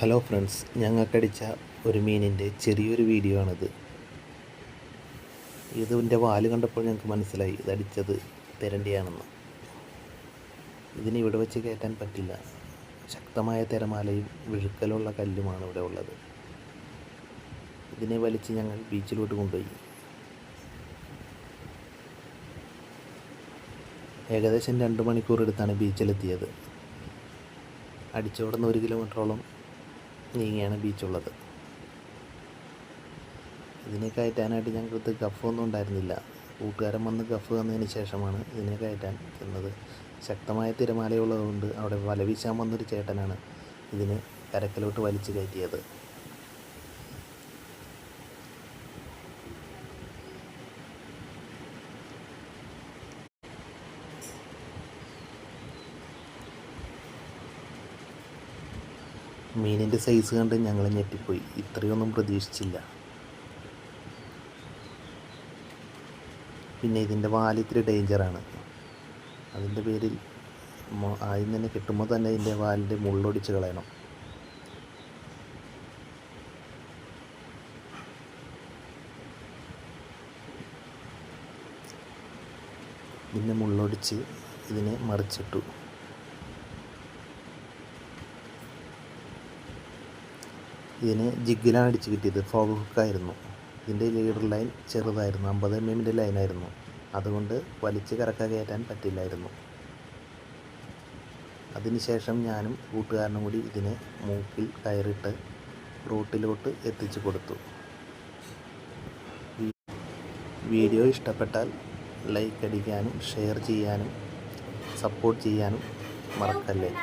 Hello friends, ഞങ്ങൾക്കടിച്ച ഒരു മീനിൻ്റെ ചെറിയൊരു വീഡിയോ ആണിത്. ഇതിൻ്റെ വാല് കണ്ടപ്പോൾ ഞങ്ങൾക്ക് മനസ്സിലായി ഇതടിച്ചത് തിരണ്ടിയാണെന്ന്. ഇതിന് ഇവിടെ വെച്ച് കയറ്റാൻ പറ്റില്ല. ശക്തമായ തിരമാലയും വിഴുക്കലുള്ള കല്ലുമാണ് ഇവിടെ ഉള്ളത്. ഇതിനെ വലിച്ച് ഞങ്ങൾ ബീച്ചിലോട്ട് കൊണ്ടുപോയി. ഏകദേശം 2 മണിക്കൂർ എടുത്താണ് ബീച്ചിലെത്തിയത്. അടിച്ചോടുന്ന 1 കിലോമീറ്ററോളം നീങ്ങിയാണ് ബീച്ചുള്ളത്. ഇതിനെ കയറ്റാനായിട്ട് ഞങ്ങൾക്ക് ഗഫൊന്നും ഉണ്ടായിരുന്നില്ല. കൂട്ടുകാരൻ വന്ന് ഗഫ് തന്നതിന് ശേഷമാണ് ഇതിനെ കയറ്റാൻ ചെന്നത്. ശക്തമായ തിരമാലയുള്ളതുകൊണ്ട് അവിടെ വല വീശാൻ വന്നൊരു ചേട്ടനാണ് ഇതിന് കരക്കിലോട്ട് വലിച്ചു കയറ്റിയത്. മീനിൻ്റെ സൈസ് കണ്ട് ഞങ്ങൾ ഞെട്ടിപ്പോയി. ഇത്രയൊന്നും പ്രതീക്ഷിച്ചില്ല. പിന്നെ ഇതിൻ്റെ വാല് ഇത്തിരി ഡേഞ്ചറാണ്. അതിൻ്റെ പേരിൽ ആദ്യം തന്നെ കിട്ടുമ്പോൾ തന്നെ ഇതിൻ്റെ വാലിൻ്റെ മുള്ളൊടിച്ച് കളയണം. ഇതിൻ്റെ മുള്ളൊടിച്ച് ഇതിനെ മറിച്ചിട്ടു. ഇതിന് ജിഗിലാണ് അടിച്ച് കിട്ടിയത്. ഫോഗ് ഹുക്കായിരുന്നു. ഇതിൻ്റെ ലീഡർ ലൈൻ ചെറുതായിരുന്നു, 50 mm ലൈനായിരുന്നു. അതുകൊണ്ട് വലിച്ച് കറക്ക കയറ്റാൻ പറ്റില്ലായിരുന്നു. അതിനുശേഷം ഞാനും കൂട്ടുകാരനും കൂടി ഇതിനെ മൂക്കിൽ കയറിട്ട് റൂട്ടിലോട്ട് എത്തിച്ചു കൊടുത്തു. വീഡിയോ ഇഷ്ടപ്പെട്ടാൽ ലൈക്ക് അടിക്കാനും ഷെയർ ചെയ്യാനും സപ്പോർട്ട് ചെയ്യാനും മറക്കല്ലേ.